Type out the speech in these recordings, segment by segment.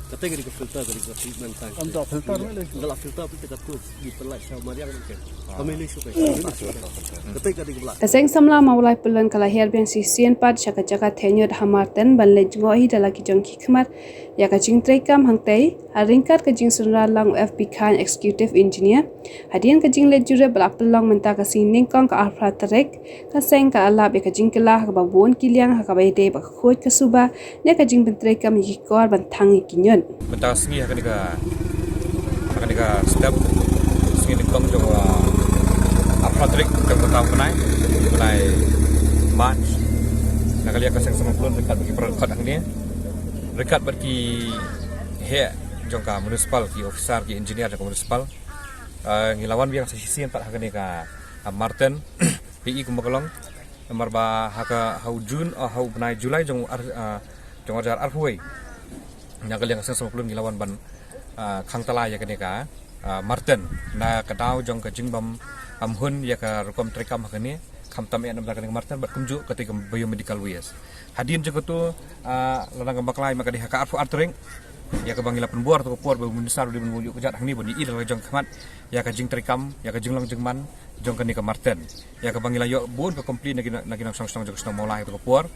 Katanya dari filter dari treatment tank. Untuk filter ni. Dalam filter pun kita pun di pelak sama yang mungkin. Kami ni suka. Katanya dari pelak. Kaseng samla maulai pelan kala herben sisian pad chaka thenyot hamarten banle jngoi dala ki jongki khmar ya ka jing trekam hangtei haringkat ka jing sunra lang FP Khan executive engineer hadian ka jing le jure blak pelong menta ka sining kong ka alpha trek ka seng ka ala be ka jing kala ka babon kiliang ha ka bai de ba khoj ka suba ne ka jing trekam yi kor ban thang kinyon benta sengi akan dika step sengi kong jong Patrick jong tahu kenai March nak lihat kaseng sama pulun dekat bagi perkat ang ni dekat bagi he jong ka municipal ki officer ki engineer jong municipal ngilawan biang sisi empat akan dika Martin PI kumakalong nomor ba haka hau Jun hau benai Julai jong ajar arhuai nak lihat kaseng sama pulun ngilawan ban khang talai ya kenika Martin na kadau jong ka jingbam amhun ya ka rukom trekam hakani khamtam ya namda kaning Martin bat kumju ketika biomedical waste hadin jeng tu lanang baklai maka di haka arfu artring ya ka bangila penbuar tu puar bu mundisar di munjuk kejat hangni bodi idal jong khamat ya ka jing trekam ya ka jinglong jengman jong kanika Martin ya ka bangila yo bun ka komplain nagi nang song jong song molai tu puar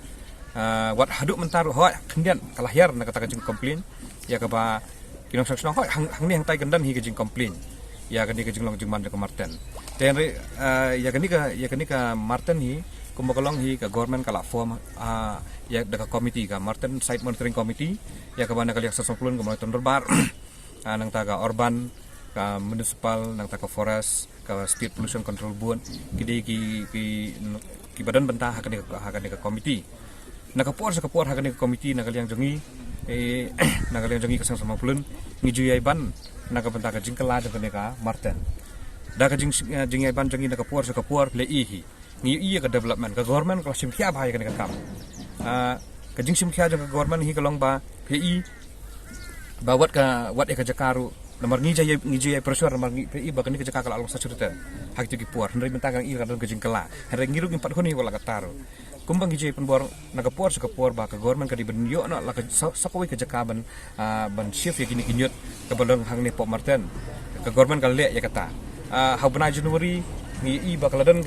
wat haduk mentaru ho kendian kalahir na kata jing komplain ya ka ba kinong song ho hangni hang tai gendan hi ka jing komplain ya kan dia jinglong jingman ke Martin dan ya kan ka Martin hi kumakalong hi ka government kala form ya deka committee ka Martin site monitoring committee ya ka bana kali 90 ka monitor bar nang taga urban ka municipal nang taga forest ka state pollution control board ki badan bentah hakan ka committee nakapor hakan ka committee nakaliang jongi nakaliang jongi kasang sama pulun ngijuyai ban nakabenta ka jingkala jang ka Martin da ka jingai ban jangi nakapor sa kapor le ihi ngi iya ka development ka government ka simkhia bhai ka kam ka jing simkhia jang ka government hi ka long ba PI ba wat ka jakaru nomor ngi jai pressure nomor ngi PI ba ka ni ka jakala along sa cerita hak tu ki por ndai benta ka ira ka jingkala hari ngiru ngi pat khoni wala ka taru kumbang hijai penbor nakapor sa kapor ba ka government ka di benyo na la ka sakoi ka jakaban ban shift ya kini kinyot ka balong hang ni Pop Martin ka government ka le ya kata ha bana January ni i ba kaladan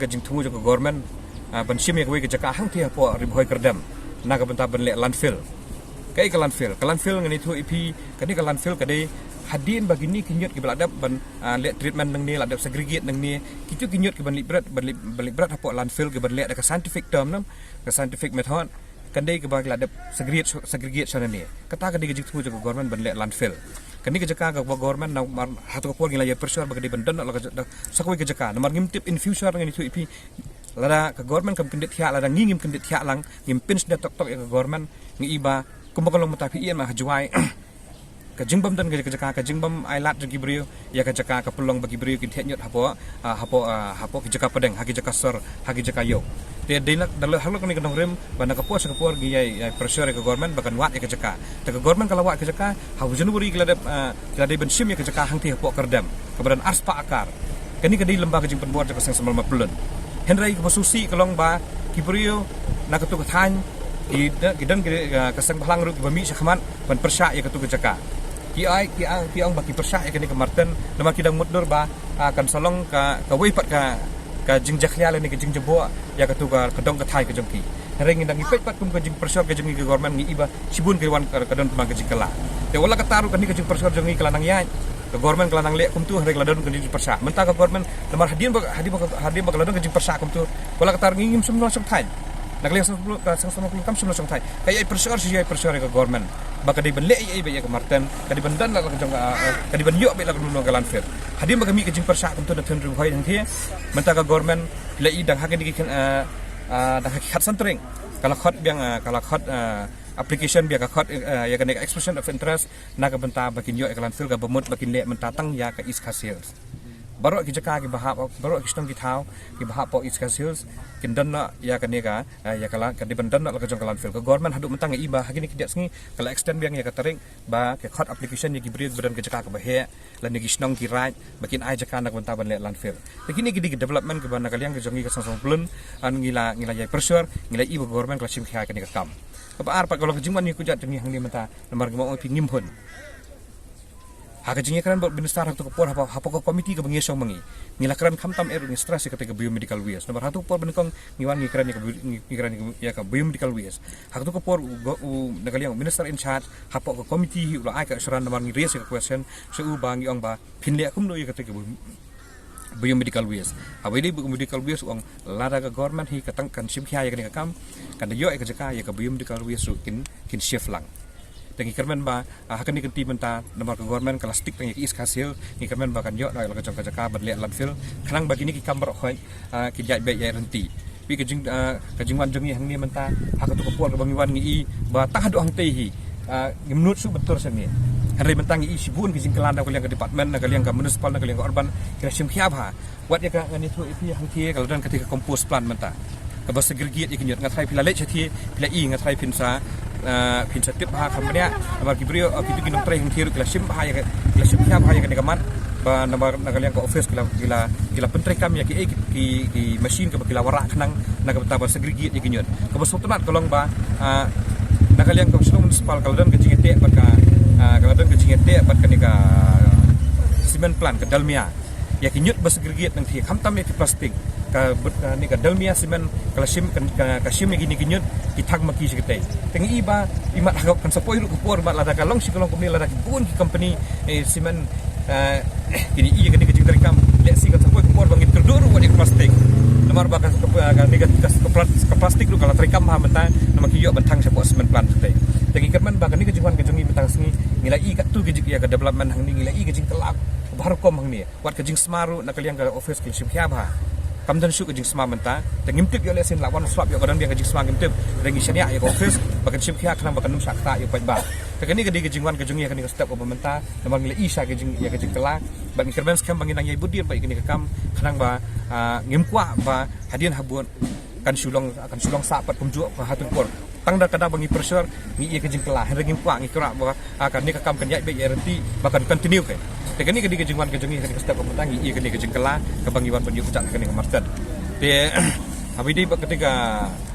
ka jing tungu ka government ban shim ya ka jaka hang ti po ribhoi kerdam na ka benta ban le landfill kai ka landfill ngani thu ipi kani ka landfill ka dei hadin bagi ni kinyot ki beladap ban le treatment nang ni ladap segregate nang ni kitu kinyot ki ban librat hapo landfill ki ban le ka scientific term nam ka scientific method kandai ki bagi ladap segregate sana ni kata ka digijik tu jo government ban le landfill kani ka jaka ka government na hatu ko ngila ya pressure bagi ban dan la sakoi ka jaka namar ngimtip in future ngani tu ipi lada ka government kam kendit hia lada ngim kendit hia lang ngim pins da tok ya ka government ngi iba kumbakalong matapi iya mah juai ka jingbam dan ka jaka ka jingbam ailat jagi brio ya ka jaka ka pelong bagi brio ki nyot hapo ki jaka pedeng haki jaka sor haki jaka yo te dinak dalu halok ni kanong rem bana ka puas ka puar gi ya pressure ka government bakan wat ya ka jaka te ka government kala wat ka jaka ha Januari kila de bensim ya ka jaka hang ti hapo kerdam kebadan arspa akar kani ka di lembaga jing penbuat ka sang semal mapulun henrai ka susi kalong ba ki brio na ka tu ka than gidan kasang balang ru bami sakman ban persya ya ka tu ka jaka ki ang baki persya ya kani ka Martin nama kidang muddur ba kan solong ka weipat ka jingjaklia ni ka jingjabo ya ka tu ka kedong ka thai ka jongki hereng ndang ipet pat kum ka jing persya ka jing government ngi iba sibun ke wan ka don ka jingkala te wala ka taru kani ka jing persya jongi kala nang ya ka government kala nang le kum tu hereng ladon ka jing persya menta ka government lamar hadian ba ladon ka jing persya kum tu wala ka taru ngim semno sang thai nakliang sama kam semno sang thai kaya persya ka government baka di benle ai ba ya ka Martin kadi bendan la ka jong kadi ben yo ba la ka nuno ka landfill hadim baka mi ka jing persya kum tu na thun ru hoi dang thia menta ka government la i dang hakin di kan dang hakikat santring kala khot biang kala khot application biang ka khot ya ka nek expression of interest na ka benta bakin yo ka landfill ka bemut bakin le menta tang ya ka is khasils baru kita ki bahap baru kita ki thau ki bahap po iska sales kindan na ya kanega ya kala kan dibandan na ka jong kalan fil ka government hadu mentang iba hagini ki sni kala extend biang ya ka tering ba ke khot application ya ki brid badan ke jaka ka bahe lan ni gisnong ki right bakin ai jaka nak benta ban le lan fil begini ki development ke bana kaliang ke jongi ka sang plun an ngila ya pressure ngila iba government ka sim kha ka ni ka kam ka ar pa kalau kejingman ni ku jat ni hang ni menta nomor mo pi ngimhun hak jingnya kan buat minister hatu kapor apa ko komiti ke bengi song mengi ngilakran kamtam eru ni stress ketika biomedical waste nomor hatu por benkong ngiwan ngikran ya ka biomedical waste hak tu kapor nagali yang minister in charge hapo ko komiti ulah ai ka suran nomor ngi raise ka question su bangi ong ba pinle akum no ya ketika biomedical waste habai di biomedical waste ong lada ka government hi katang kan sim khia ya ka kam kan yo ka jaka ya ka biomedical waste kin shift lang tengi kermen ba hakan ni kenti menta nomor government kala stick tengi is hasil ni kermen ba kan yo dai la ka jaka badle landfill khanang bagi ni ki kamber khoi ki jai be ya renti pi kajing wan jongi hang ni menta hak tu kapor ka bangiwan ngi ba tah do hang tei hi menurut su betul seni hari mentang i sibun ki jingkelan da kalian ke department na kalian ke municipal na kalian ke urban kira sim khiab ha wat ya ka ngani tu ipi hang tie kalau dan ketika compost plant menta ka bas segregate ikinyot ngathai pila le chathi pila i ngathai pinsa pinsa tip ha khamnya abar kibrio kitu kinong tre hang thiru kila sim ha ya kila sim khiab ha ya ka nikamat ba nomor na kalian ke office kila pentre kam ya ki machine ke kila warak nang na ka bata segregate ikinyot ka bas tumat kolong ba na kalian ke municipal kalau dan kecingete bat ka kalau dan kecingete bat ka nika cement plant ke dalmia ya kinyut bas segregate nang thi khamtam ya plastik ka ni ka dalmia cement kala sim ka sim ni kinyut ithak maki sikete tengi iba imat hagap kan sapoi ru kupor mat lada kalong sikolong company lada bun ki company cement kini iya kini kecing dari kam lek si kan sapoi kupor bangit kerdur wa di plastik nomor bakas ke plastik lu kalau terikam ha mentang nama ki yo bentang sapoi cement plant sikete tengi kerman bakan ni kejuan kejongi mentang sengi ngilai kat tu kejik ya ke development hang ni ngilai kejing telak baru kom hang ni wat kejing semaru nak kalian ke office ke sim khiab ha kam dan syuk kejing semar menta tengimtip yo lesin lawan swap yo kadang dia kejing semar ngimtip rengi syania ya office bakan sim khiab kanang bakan num sakta yo pajba tekeni kedi kejingwan kejungi kani step ko menta nomor ngile isa kejing ya kejing kelak bang kerben skam bangin nang yai budin baik kini kam kanang ba ngimkwa ba hadian habun kan sulong sapat pemjuak hatun por tangda kada bangi pressure ngi kejing kelak rengi kwa ngi kra ba akan ni kam kan yai be renti bahkan continue ke tekeni kedi kejingwan kejungi kani step ko menta ngi keni kejing kelak ke bangiwan penyu ucap kani market te habidi ketika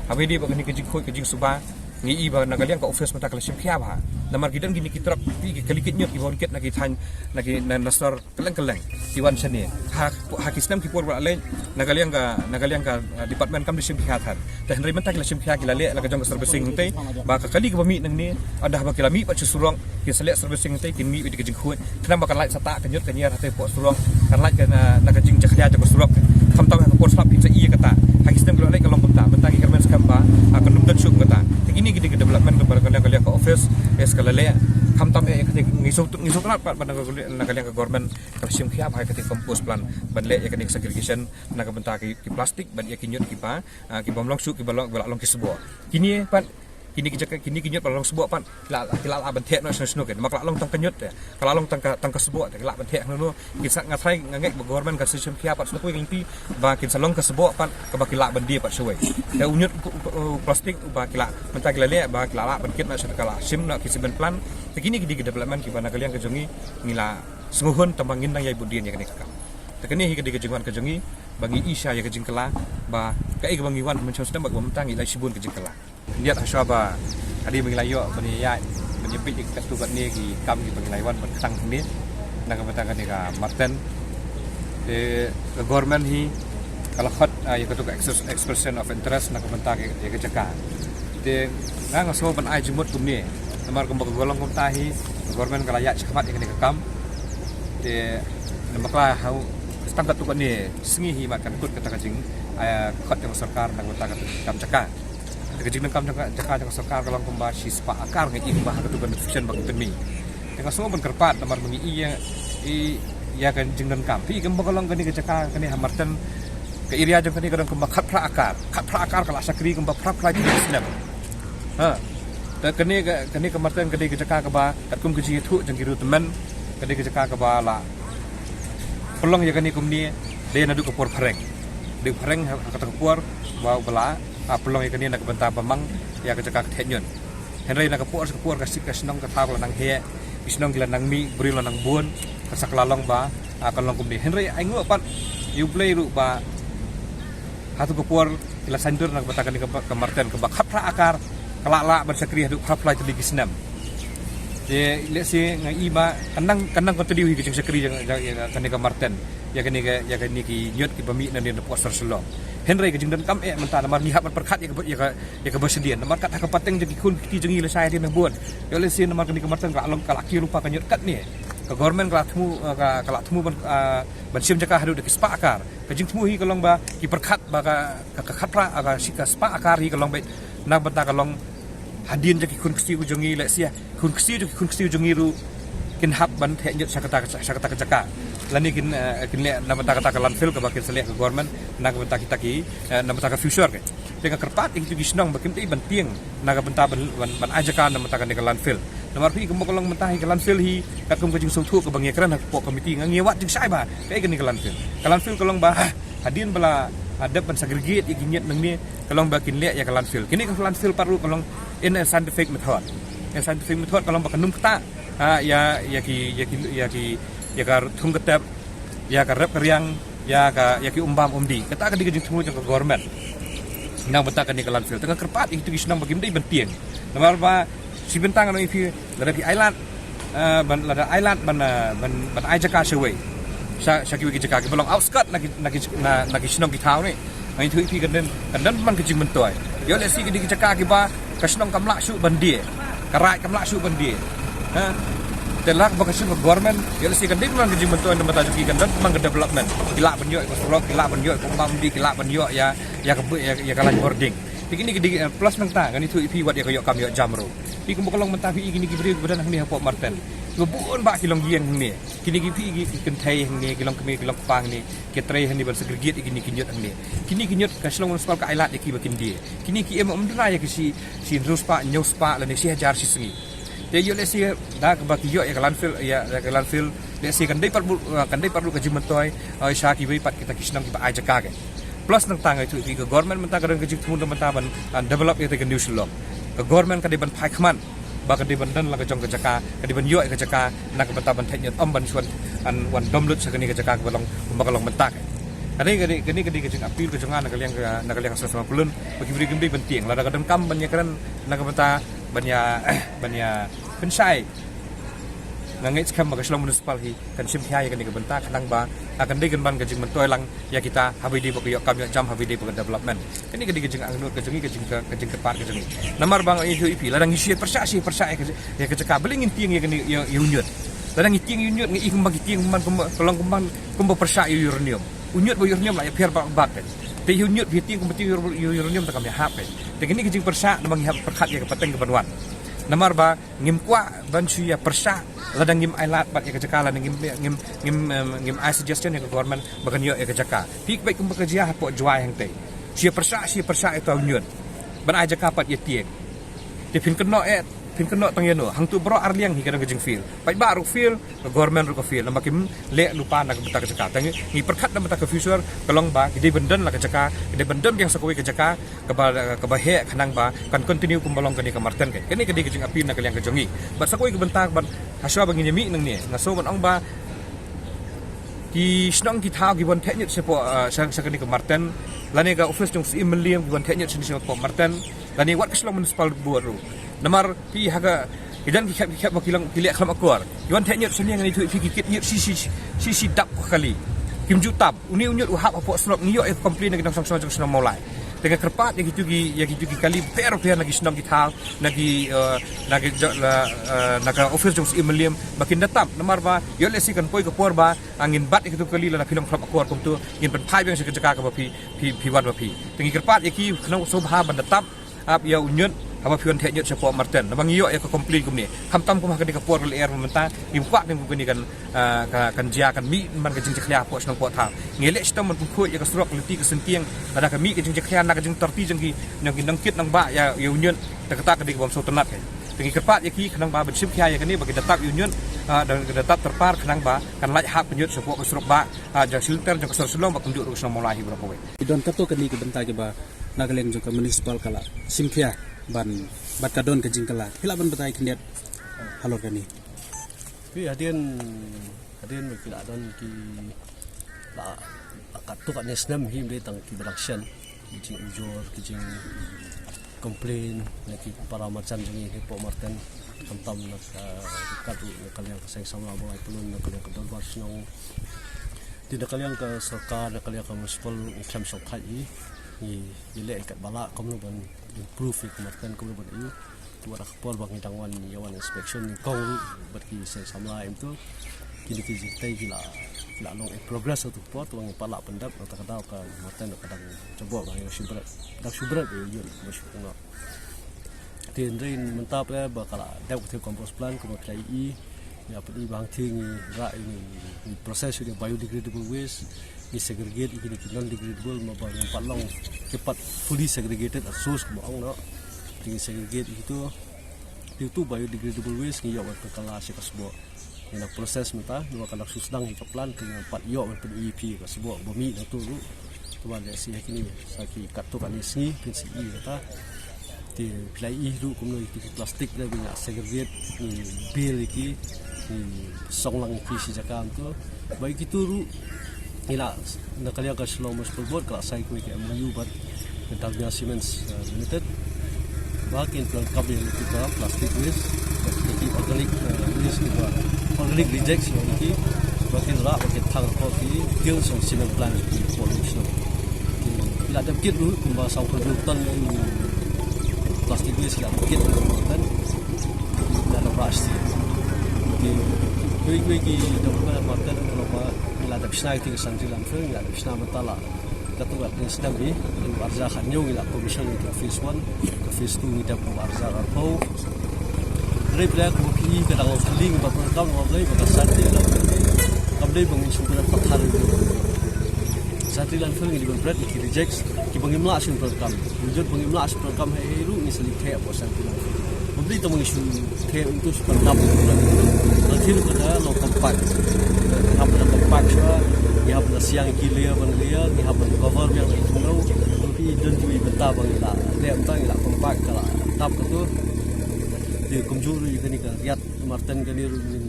habidi kani kejing khoi kejing suba ngi iba na kalian ka office mata kala sim khiab ha namar gidan gini kitrap pi kalikit nyot ibon ket nagi than nagi nasor keleng tiwan sene ha sistem ki por ale na kalian ka department kam sim khiab han te henry menta kala sim khiab kila le la ka jong servicing te ba ka kali ka bami nang ni ada ba kila mi pa surong ki selek servicing te kin mi di kejing khoi kana ba kan lai sata kenyot kanyar te po surong kan lai kana na kejing jakhya ja ko surong kam taw ka por slap pizza iya kata ha sistem kala le kalong penta menta ki kermen skamba akan dum dan syuk kata ini gede development kepada kalian ke office sekali le kamtam ketika ngisuk rat pada kalian ke government kasim khiab hai ketika compost plan banle ya kenik segregation na ka benta ki plastik ban ya kinyot ki pa ki bomlong su ki balong ki sebo kini pan kini kinyot balong sebo pan la benthe no sno ke mak long tang kenyot ya kalau long tang ka sebo la benthe no ki sak ngathai ngek government ka sistem khiab pat sno ngi ba kin salong ka sebo pan ka ba ki la ban dia pat suwe ya unyot plastik ba ki la benta ki le ba ki la ban kit na sekala sim na ki cement plan begini gede development ki bana kalian kejongi ngila senguhun tambangin nang yai budien ya kene kakak tekeni hi gede kejongan kejongi bangi isya ya kejing kala ba kai ke bangiwan mencon sedang bag mentang ila sibun kejing kala lihat asyaba adi mengilayo bani ya menyepit di ketu kat ni ki kam ki bangilaiwan berkang ni nak betakan ni ka marten the government hi kalau hot ya ketu expression of interest nak bentang ya kejaka de nang so ban ai jumut kumni nomor kembang golong kum tahi government kalaya cepat yang kene kam de nembaklah hau standar tu ni sengi hi makan kut kata kajing khot yang sarkar nang bentang kam caka kejing kam caka yang sarkar kalong kumba sispa akar ngi imbah ketu benefician bagi temi dengan semua berkerpat nomor mengi iya kan jing dan kam pi kembang golong kene kecaka kene hamarten ke iria jeng kene kadang kumba khat pra akar kala sakri kumba pra di snap ha dan kene kemarten kene kecaka ke ba kat kum keji thu jeng kiru teman kene kecaka ke ba la pelong ya kani kumni dia nadu kapur pareng di pareng kata kapur bawa bela pelong ya kani nak benta bamang ya kecakak tenyon Henry nak kapur kasih nong ketau lanang he isnong gelanang mi beri lanang bun kasak lalong ba kalong kumni Henry aingu apa you play ru ba hatu kapur ila sandur nak betakan ke Martin ke bak khapra akar kalala bersakri hadu khapla tadi gisnam je le si ngai ba kanang ko tadi hi sakri kan ke Martin ya kani ki nyot ki pami nan de poster selo Henry ke jing dan kam mentah namar lihat perkat ya ke bersedian namar kat ka pateng je ki kun ki jengi le saya dia buat ya le si namar kani ke Martin ka long kalaki rupa kan nyot kat ni ke government kala temu ban sim jaka hadu de spa akar ke jing temu hi kalong ba ki perkat ba ka khatra aga sika spa akar hi kalong ba na benta kalong hadin je ki kun kesti ujongi le sia kun kesti ujongi ru kin hab ban the nyot sakata jaka lani kin le na benta kata landfill ke bakil seleh ke government na benta kita ki na benta ka future ke dengan kerpat itu gisnong bakim ti ban tieng na benta ban ajaka na benta ka landfill namar pi kembo kolong mentah ke landfill hi kat kum kajing sung thu ke bang yakran ko komiti ngewat jing sai ba kai ke landfill kolong ba hadin bala ada ban segregate iginyet nang ni kolong ba kin le ya ke landfill kini ke landfill paru kolong in a scientific method kolong ba kanum kata ya ka thung ketep ya ka rep kriang ya ki umbam umdi kata ka digajing themu ke government nang benta kan ke landfill tengah kerpat itu gisnong bagim dei ban tieng namar ba si bentang ano ifi lada pi island ban ajaka sewe sa ki jaka ki belong outskirt nagi sinong ki tau ni ai thu ifi kan man ki jing mentoy yo le si ki jaka ki ba kasnong kamla su bandie karai kamla su bandie ha telak ba kasing government yo le si kan dik man ki jing mentoy namata ki kan man ke development kila banyo ko rock kila banyo ko mamdi kila banyo ya kalan boarding Begini plus nang ta kan itu ipi wat ya koyo kam yo jamro. Pi kumbolong mentah pi gini gibri badan hang ni Pok Martin. Ngebun ba kilong giang hang ni. Kini pi kentai hang ni kilong kemi kilong pang ni. Ketrei hang ni ber segregate gini kinyot hang ni. Kini kinyot ka selong municipal ka ailat ki bakin dia. Kini ki em umdra ya si ruspa nyuspa la ni si hajar si sengi. Dia yo le si da ka baki yo ya landfill le si kan dei perlu ka jimentoy ai sha ki bai pat kita kisnam ki ba ajaka ke. Plus nang tangay tu ke government mentah kadang kejik tumun mentaban develop itu ke new law ke government kadiban paikman ba kadiban dan la kejong kejaka kadiban yo kejaka nak mentaban teknyot ban suan wan domlut sakani kejaka balong kumbakalong mentak kani kejing apil kejongan nak kaliang sama pulun bagi beri gemdi penting la kadang kam banyak kan nak menta banyak pensai nangit skam magaslang municipal hi kan simpiay kan ke bentak nang ba akan degen ban kejing mentoy lang ya kita habidi pokyo kam jam habidi pokyo development ini kejing angnut kejing ke par kejing namar bang itu ipi ladang isi persa ya keceka beling inting ya unyut ladang inting unyut ngi kumbang inting man kolong kumbang persa uranium unyut bo uranium la ya piar bak te unyut biting kumbang uranium takam ya hap te ini kejing persa namang hap perkat ya ke peteng ke banwan namar ba ngim kwa ban ya persa ladang ngim ailat bat ya kejaka ladang ngim I suggestion ya ke government bagan yo ya kejaka pik baik kum bekerja po juai hang te sia persa itu nyun ban aja kapat ya tiek te pin keno tang yano hang tu bro arliang hi kadang kejing feel pai ba ru feel government ru ko feel namakim le lupa nak beta kejaka tang ngi perkat na beta ke future kalong ba gede benden la kejaka gede benden yang sakoi kejaka ke bahe khanang ba kan continue kumbalong kani ke Martin ke kani gede kejing api na kaliang kejongi ba sakoi ke bentak ban haswa bang nyemi nang ni ngaso ban ong ba ki snong ki thau ki bon technet sepo sakani ke Martin lani ka office jong si million ki bon technet sepo Martin lani wat keslong municipal buat ru namar pi haga idan ki bakilang pilih kelam akuar yon technet seni ngan itu fikit nyet si dap kali kim jutab uni unyut uhap apa slop ngiyo e complain ngi sang sang sang mulai dengan kerpat yang gitu kali per lagi senang kita lagi office jong si million makin datang namar ba yo le si kan poi ke por ba angin bat itu kali la kilong klap akuar kum tu ngin pen pai bang sekejaka ka ba pi wan ba pi tengi kerpat yaki kena sobha ban datang ap ya unyut apa pion teknyot sepo Martin namang iyo ya ko komplain kum ni hamtam kum hakadi ka por le air mentah imkwak ning kuni kan jia kan mi man ka jing jeklia po snong po tha ngele stom man ku ya ka strok leti ka sentiang ada ka mi ka jing jeklia na ka jing torti jing ki nang kit nang ba ya unyut ta kata ka di bom so tenat ke Pengi kerpat yaki kenang ba bersip kia yakni bagi datap union dan datap terpar kenang ba kan laj hak penyut sebuah kesurup ba jang filter jang kesur sulong ba kunjuk ru senang mulai berapa we. Idon kato kani ke bentai ke ba nagaleng juga municipal kala simkia ban bat kadon ke jingkala hila ban betai kendiat halor kani. Tapi hadian berkira don ki la katuk kat nesnam him dia tang ki production kijing ujur kijing komplain lagi para macam jengi hipo marten tam nak katu kalian keseng sama bawa pelun kalian kedon barsnong tidak kalian ke serkar kalian ke municipal iklam sokai ni ile ikat bala kamu ban improve marten kamu ban iu tu ada kapal bang hidangwan yawan inspection ni kau berki saya sama itu kini tai gila long progress tu pot bang pala pendap kata kata ke marten kadang coba bang subrat yo masuk ngak tin rain mentap ya bakal ada compost plant kuma kai ya pedi bang ting ra ini proses sudah biodegradable waste di segregate ini non degradable mabang palong cepat fully segregated at source mo ang no di segregate itu biodegradable waste ni yawan kala si kasbo ina proses mata dua kala susdang hi kaplan dengan 4 yo pen EP kasbo bumi na tu tuan dia si kini saki katuk anisni pensi kata di play lu kumno itu plastik dah bila segregate ni bil iki ni songlang ki si jakam tu baik itu ru ila nak kalian ka slow mas board ka sai ko ke MU but Dalmia Cements Limited bakin plan kabel itu ka plastik waste jadi organic rejects ni bakin ra bakin thang ko ki gil song cement plant ki pollution ila ada kit ru kumba sau production plastik waste lah mungkin kan dalam plastik jadi kui dokter market kalau ila ada pisna itu santri langsung ila ada pisna mentala ketua sedang ni arza khanyo ila commission itu phase 1 ke phase 2 kita arza rapau reply ko ki kadang link ba program ngobrol ba santri lah kabdai bangin sudah pathar santri langsung ini berat ki rejects ki bangimla asin program wujud bangimla asin program heru ni seli the apa santri langsung memberi temu isu the untuk pendap akhir kata lo kompak apa kompak sah ni apa siang kilia banglia ni apa cover yang itu mau tapi dan tu beta bangila dia entah ila kompak kala tap itu di kumjuru ini kan riat marten kali min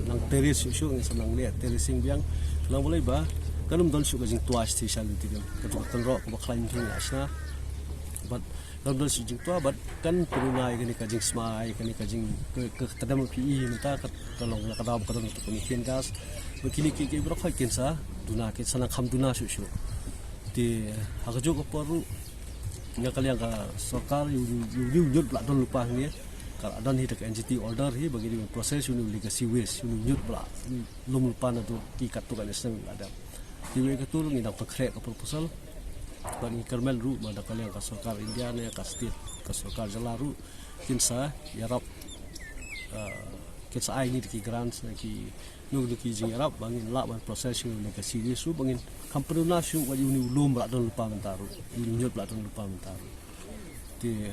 nang teris isu nang lihat terasing biang lang boleh ba kanum don suka jing tuas ti sal ti dem kan ro ko baklan jing asna but don jing tua but kan perunai kini kajing smai kini kajing ke tadam PE minta tolong nak kadam kadam untuk pemikiran gas begini ki berapa kinsa duna ke sana kham duna susu ti hakajo ko paru nya kalian ka sarkar yu nyut la don lupa ni kalau don hi tak NGT order hi bagi proses unu legacy waste unu nyut bla lum lupa na tu ki katu kan sen ada diwe ketul ngi dak krek ke proposal bagi kermel ru mada kalian ka sarkar India ne ka state ka sarkar jalaru kinsa yarap kinsa ai ni ki grants ki nu ki jing yarap bangin la ban proses unu legacy waste su bangin kampru na su wali unu lum bla don lupa mentaru unu nyut bla don lupa mentaru ti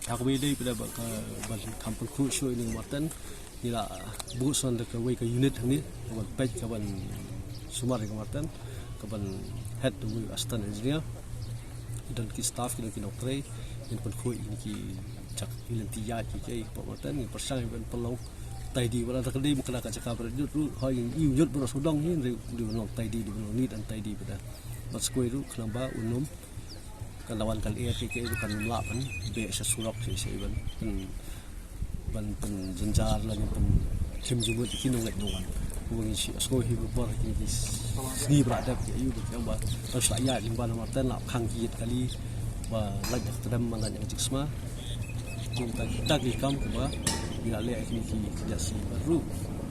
aku beli pada ban kampung ku show ini marten ila buson de ke unit ni ban page ke ban sumar ke marten ke ban head to assistant engineer dan ki staff ki dokter in ban ku ini ki cak ilantia ki ke marten ni persang ban pelong tai di wala tak di mukna ka cakap rajut ru hoi yut bro sudong ni di non tai di ni dan tai di pada mas ku ru kenamba unum kan lawan kali ke itu kan melapan be sesurok sih ban jenjar lagi pen kim jumut kini ngat doan buang isi asko hibu bar kini ni berada ke ayu yang ba terus ayat limban marten lap khang kit kali ba lagi terdam mana yang jiksma kita ikam ba bila le kini tidak si baru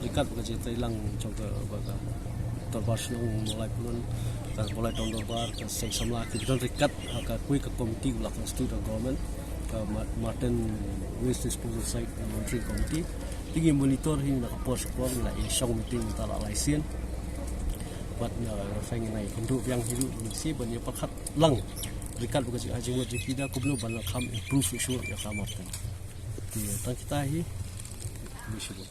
dekat ke cerita hilang coba baga terbasung mulai pun dan mulai tahun depan ke sama kita dekat ke kui ke komiti belakang student government ke Martin Waste Disposal Site Monitoring Committee tinggi monitor hingga ke pos la isong meeting tala laisen buat saya ngai untuk yang hidup si banyak pakat lang dekat bekas ajeng wajib kita kublo ban kham improve isu ya Martin di tang kita hi misibu